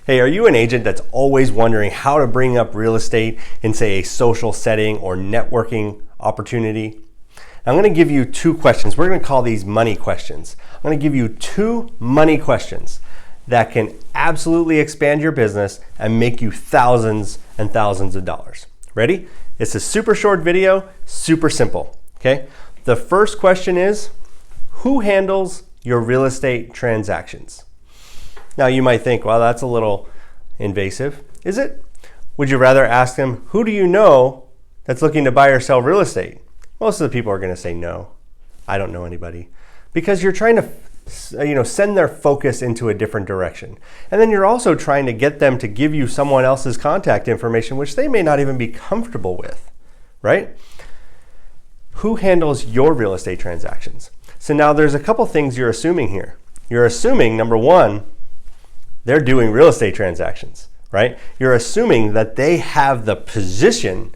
Hey, are you an agent that's always wondering how to bring up real estate in, say, a social setting or networking opportunity? I'm going to give you two questions. We're going to call these money questions. I'm going to give you two money questions that can absolutely expand your business and make you thousands and thousands of dollars. Ready? It's a super short video, super simple. Okay? The first question is, who handles your real estate transactions? Now you might think, well, that's a little invasive. Is it? Would you rather ask them, who do you know that's looking to buy or sell real estate? Most of the people are going to say no. I don't know anybody. Because you're trying to send their focus into a different direction. And then you're also trying to get them to give you someone else's contact information, which they may not even be comfortable with, right? Who handles your real estate transactions? So now there's a couple things you're assuming here. You're assuming, number one, they're doing real estate transactions, right? You're assuming that they have the position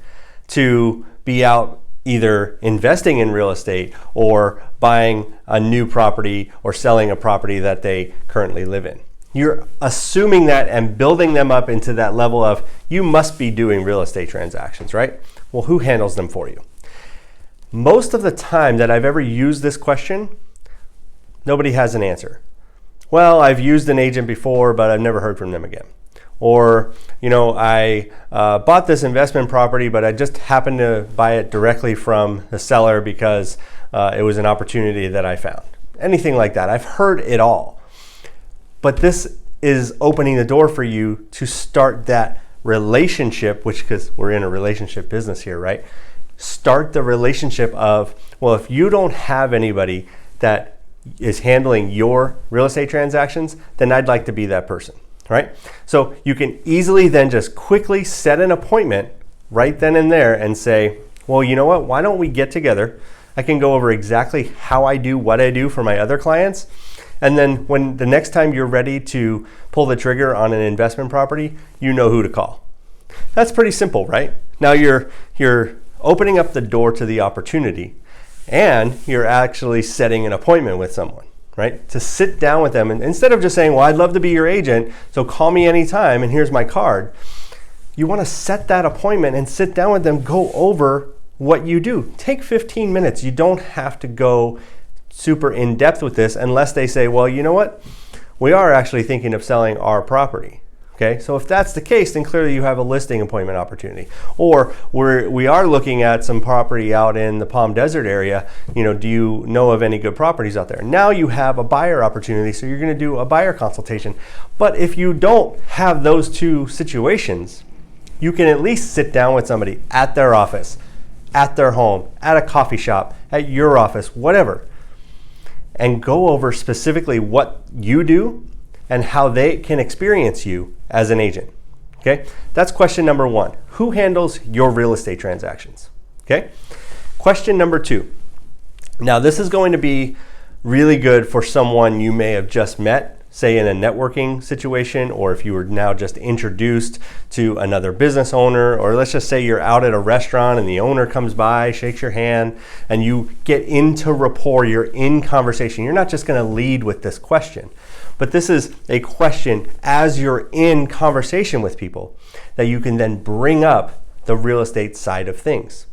to be out either investing in real estate or buying a new property or selling a property that they currently live in. You're assuming that and building them up into that level of, you must be doing real estate transactions, right? Well, who handles them for you? Most of the time that I've ever used this question, nobody has an answer. Well, I've used an agent before, but I've never heard from them again. Or, I bought this investment property, but I just happened to buy it directly from the seller because it was an opportunity that I found. Anything like that. I've heard it all. But this is opening the door for you to start that relationship, because we're in a relationship business here, right? Start the relationship of, well, if you don't have anybody that is handling your real estate transactions, then I'd like to be that person, right? So you can easily then just quickly set an appointment right then and there and say, well, you know what? Why don't we get together? I can go over exactly how I do what I do for my other clients. And then when the next time you're ready to pull the trigger on an investment property, you know who to call. That's pretty simple, right? Now you're opening up the door to the opportunity, and you're actually setting an appointment with someone, right? To sit down with them. And instead of just saying, well, I'd love to be your agent, so call me anytime and here's my card. You want to set that appointment and sit down with them, go over what you do. Take 15 minutes. You don't have to go super in depth with this unless they say, well, you know what? We are actually thinking of selling our property. Okay, so if that's the case, then clearly you have a listing appointment opportunity. Or we are looking at some property out in the Palm Desert area. Do you know of any good properties out there? Now you have a buyer opportunity, so you're going to do a buyer consultation. But if you don't have those two situations, you can at least sit down with somebody at their office, at their home, at a coffee shop, at your office, whatever, and go over specifically what you do and how they can experience you as an agent. Okay, that's question number one. Who handles your real estate transactions? Okay, question number two. Now this is going to be really good for someone you may have just met, say in a networking situation, or if you were now just introduced to another business owner, or let's just say you're out at a restaurant and the owner comes by, shakes your hand, and you get into rapport, you're in conversation. You're not just going to lead with this question. But this is a question as you're in conversation with people that you can then bring up the real estate side of things.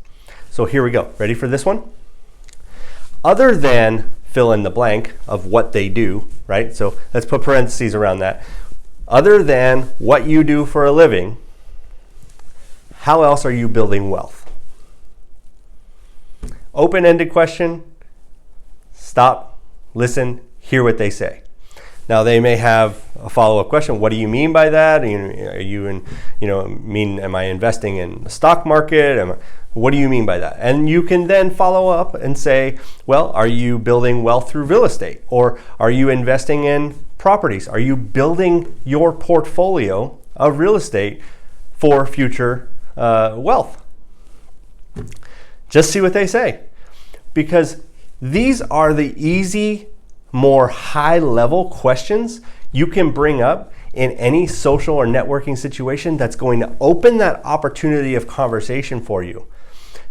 So here we go. Ready for this one? Other than fill in the blank of what they do, right? So let's put parentheses around that. Other than what you do for a living, how else are you building wealth? Open-ended question. Stop, listen, hear what they say. Now they may have a follow-up question. What do you mean by that? Are you am I investing in the stock market? What do you mean by that? And you can then follow up and say, well, are you building wealth through real estate? Or are you investing in properties? Are you building your portfolio of real estate for future wealth? Just see what they say. Because these are the easy, more high-level questions you can bring up in any social or networking situation that's going to open that opportunity of conversation for you,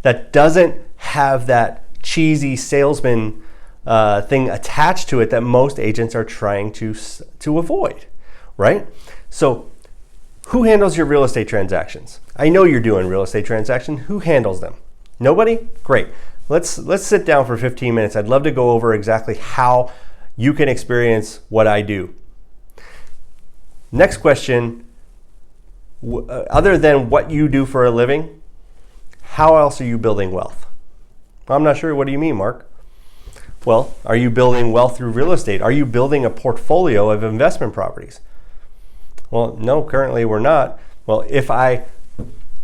that doesn't have that cheesy salesman thing attached to it that most agents are trying to avoid, right? So Who handles your real estate transactions? I know you're doing real estate transactions. Who handles them? Nobody? Great. Let's sit down for 15 minutes. I'd love to go over exactly how you can experience what I do. Next question, other than what you do for a living, how else are you building wealth? I'm not sure. What do you mean, Mark? Well, are you building wealth through real estate? Are you building a portfolio of investment properties? Well, no, currently we're not. Well, if I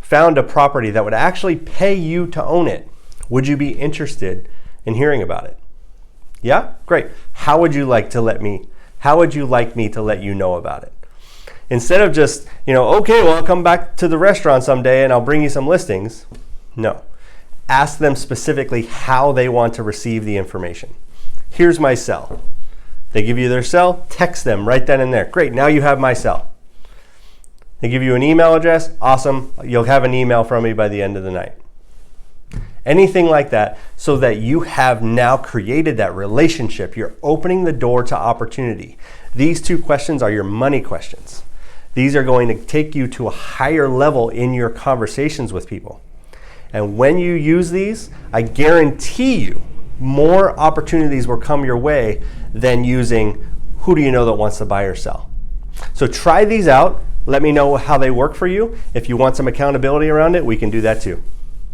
found a property that would actually pay you to own it, would you be interested in hearing about it? Yeah? Great. How would you like me to let you know about it? Instead of just, okay, well, I'll come back to the restaurant someday and I'll bring you some listings. No. Ask them specifically how they want to receive the information. Here's my cell. They give you their cell, text them right then and there. Great, now you have my cell. They give you an email address, awesome. You'll have an email from me by the end of the night. Anything like that, so that you have now created that relationship. You're opening the door to opportunity. These two questions are your money questions. These are going to take you to a higher level in your conversations with people. And when you use these, I guarantee you more opportunities will come your way than using who do you know that wants to buy or sell. So try these out. Let me know how they work for you. If you want some accountability around it, we can do that too.